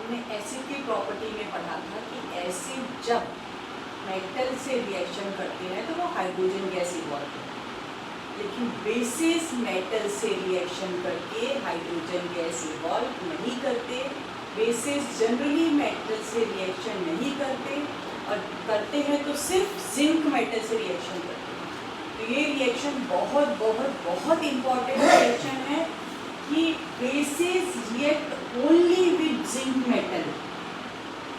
हमने एसिड की प्रॉपर्टी में पढ़ा था कि एसिड जब मेटल से रिएक्शन करते हैं तो वो हाइड्रोजन गैस इवॉल्व करते हैं, लेकिन बेसिस मेटल से रिएक्शन करके हाइड्रोजन गैस इवॉल्व नहीं करते। बेसिस जनरली मेटल से रिएक्शन नहीं करते, और करते हैं तो सिर्फ जिंक मेटल से रिएक्शन करते हैं। तो ये रिएक्शन बहुत बहुत बहुत इम्पॉर्टेंट रिएक्शन है कि basis react only with zinc metal,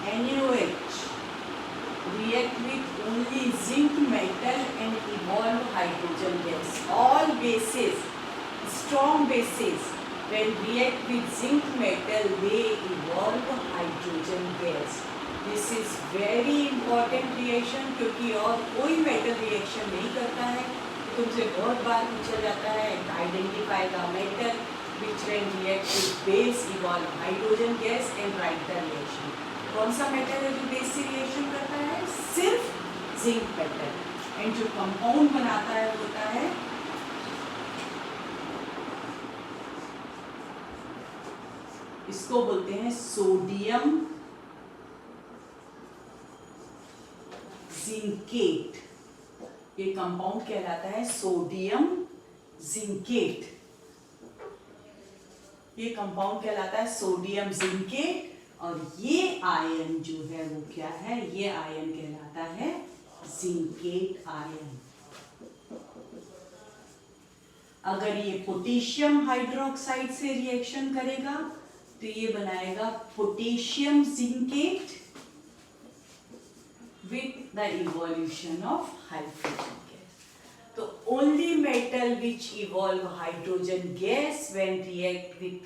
NaOH react with only zinc metal and evolve hydrogen gas. All bases, strong bases, when react with zinc metal, they evolve hydrogen gas. This is very important reaction क्योंकि और कोई metal reaction नहीं करता है। तुमसे बहुत बार पूछा जाता है identify the metal which when react with base evolve hydrogen gas and write the reaction. कौन सा मेटल है जो बेस से रिएक्शन करता है? सिर्फ जिंक मेटल। एंड जो कंपाउंड बनाता है होता है इसको बोलते हैं सोडियम जिंकेट। ये कंपाउंड कहलाता है सोडियम जिंकेट। ये कंपाउंड कहलाता है सोडियम जिंकेट, और ये आयन जो है वो क्या है? ये आयन कहलाता है जिंकेट आयन। अगर ये पोटेशियम हाइड्रोक्साइड से रिएक्शन करेगा तो ये बनाएगा potassium zincate with the evolution of hydrogen gas. तो only metal which evolve hydrogen gas when react with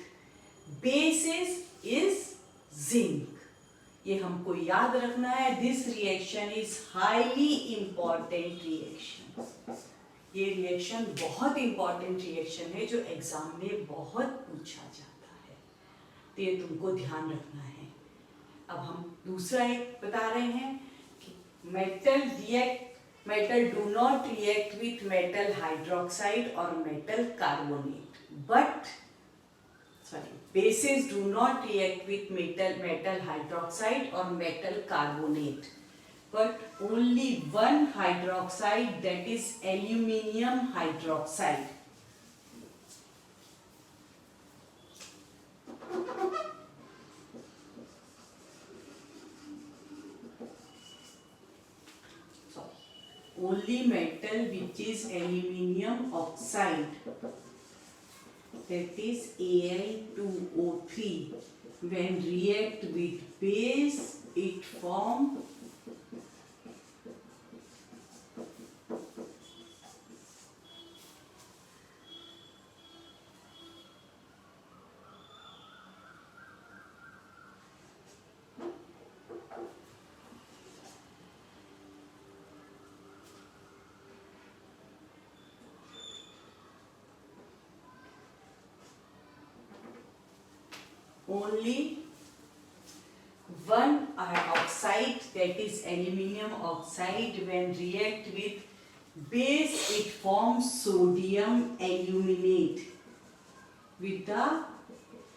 basis is zinc. ये हमको याद रखना है। This reaction is highly important reaction. ये रिएक्शन बहुत इंपॉर्टेंट रिएक्शन है जो एग्जाम में बहुत पूछा जाता है, तो ये तुमको ध्यान रखना है। अब हम दूसरा एक बता रहे हैं कि metal do not react with metal hydroxide और metal carbonate, but bases do not react with metal hydroxide or metal carbonate, but only one hydroxide, that is aluminium hydroxide. Only metal which is aluminium oxide, that is Al2O3, when react with base it form only one oxide, that is aluminium oxide, when react with base it forms sodium aluminate with the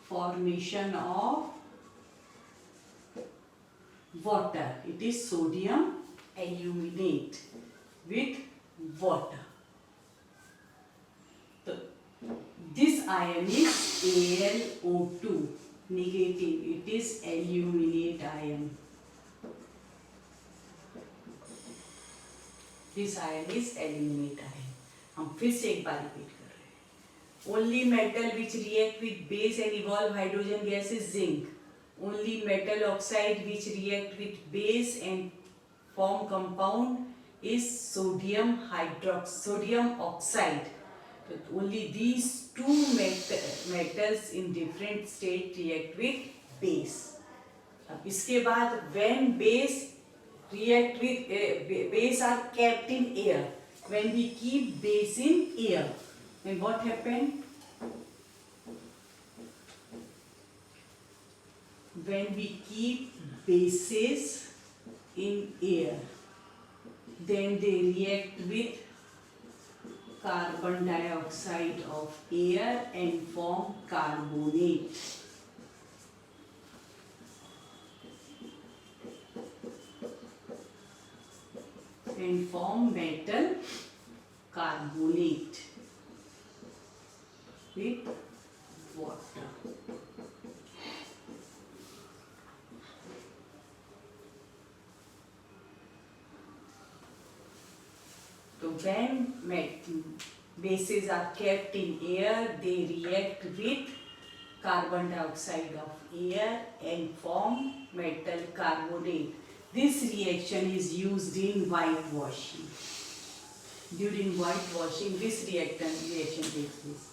formation of water. It is sodium aluminate with water. So this ion is AlO2 negative. It is aluminate ion. This ion is aluminate ion. हम फिर से एक बार repeat कर रहे हैं। Only metal which react with base and evolve hydrogen gas is zinc. Only metal oxide which react with base and form compound is sodium oxide. So only these two metals in different state react with base. अब इसके बाद when base react with base are kept in air, when we keep base in air, then what happen? When we keep bases in air, then they react with carbon dioxide of air and form carbonate. and form metal carbonate with water. So when bases are kept in air, they react with carbon dioxide of air and form metal carbonate. This reaction is used in whitewashing. During whitewashing, this reaction takes place.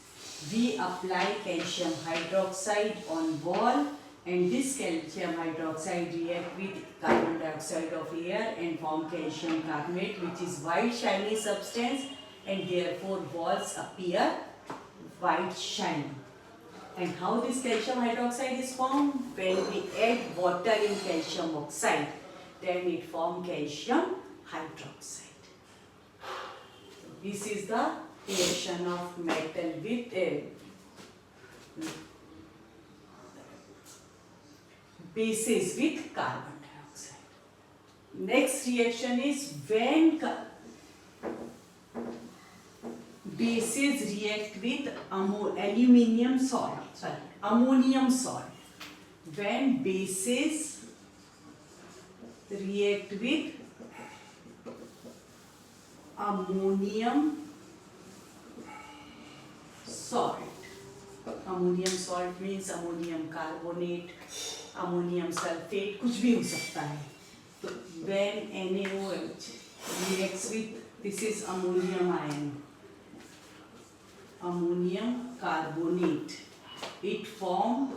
We apply calcium hydroxide on wall, and this calcium hydroxide react with carbon dioxide of air and form calcium carbonate, which is white shiny substance, and therefore walls appear white shiny. And how this calcium hydroxide is formed? When we add water in calcium oxide, then it forms calcium hydroxide. This is the reaction of metal with bases with carbon dioxide. Next reaction is when bases react with ammonium salt. When bases react with ammonium salt. Ammonium salt means ammonium carbonate, ammonium sulfate, कुछ भी हो सकता है. तो when NaOH reacts with, this is ammonium ion, ammonium carbonate, it forms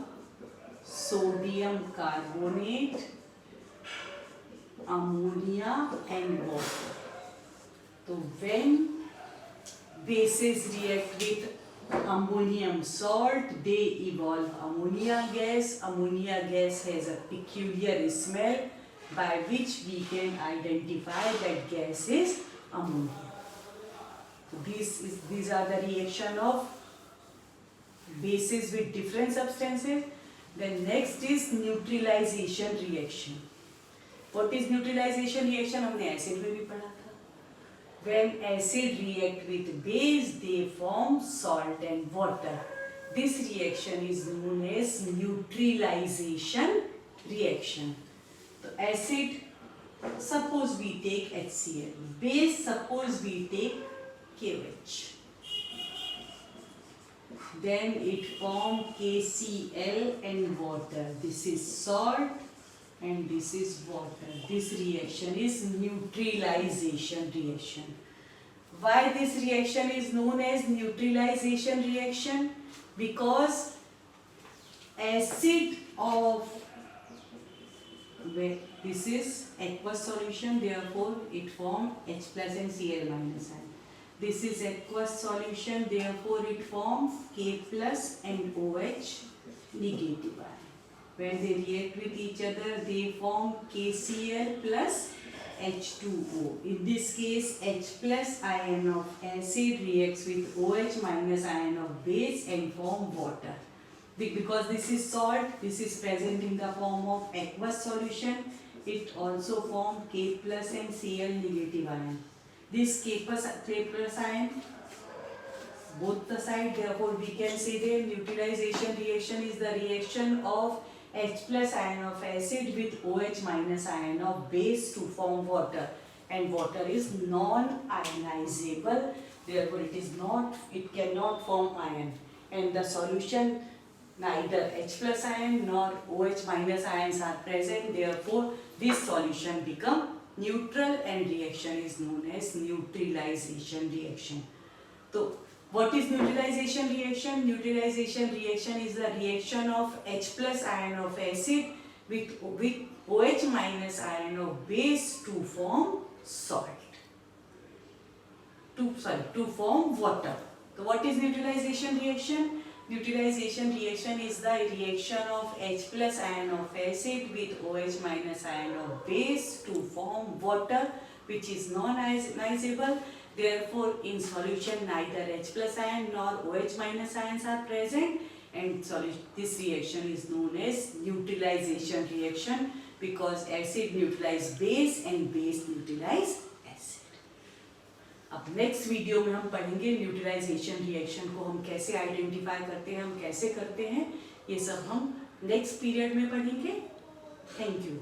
sodium carbonate, ammonia and water. So when bases react with ammonium salt, they evolve ammonia gas. Ammonia gas has a peculiar smell by which we can identify that gas is ammonia. These are the reaction of bases with different substances. Then next is neutralization reaction. What is neutralization reaction? हमने acid में भी पढ़ा था. When acid react with base, they form salt and water. This reaction is known as neutralization reaction. So acid, suppose we take HCl. Base, suppose we take KOH. Then it forms KCl and water. This is salt and this is water. This reaction is neutralization reaction. Why this reaction is known as neutralization reaction? Because acid of, this is aqueous solution, therefore it forms H plus and Cl minus ion. This is aqueous solution, therefore it forms K plus and OH negative ion. When they react with each other, they form KCl plus H2O. In this case, H plus ion of acid reacts with OH minus ion of base and form water. Because this is salt, this is present in the form of aqueous solution, it also forms K plus and Cl negative ion. This K plus ion, both the side, therefore we can say the neutralization reaction is the reaction of H plus ion of acid with OH minus ion of base to form water, and water is non-ionizable, therefore it cannot form ion, and the solution neither H plus ion nor OH minus ions are present, therefore this solution become neutral and reaction is known as neutralization reaction. So what is neutralization reaction? Neutralization reaction is the reaction of H plus ion of acid with OH minus ion of base to form salt. To form water. So what is neutralization reaction? Neutralization reaction is the reaction of H plus ion of acid with OH minus ion of base to form water, which is non-ionizable. Therefore, in solution neither H plus ion nor OH minus ions are present, and this reaction is known as neutralization reaction because acid neutralize base and base neutralize acid. अब next video में हम पढ़ेंगे neutralisation reaction को हम कैसे identify करते हैं, हम कैसे करते हैं, ये सब हम नेक्स्ट पीरियड में पढ़ेंगे। Thank you.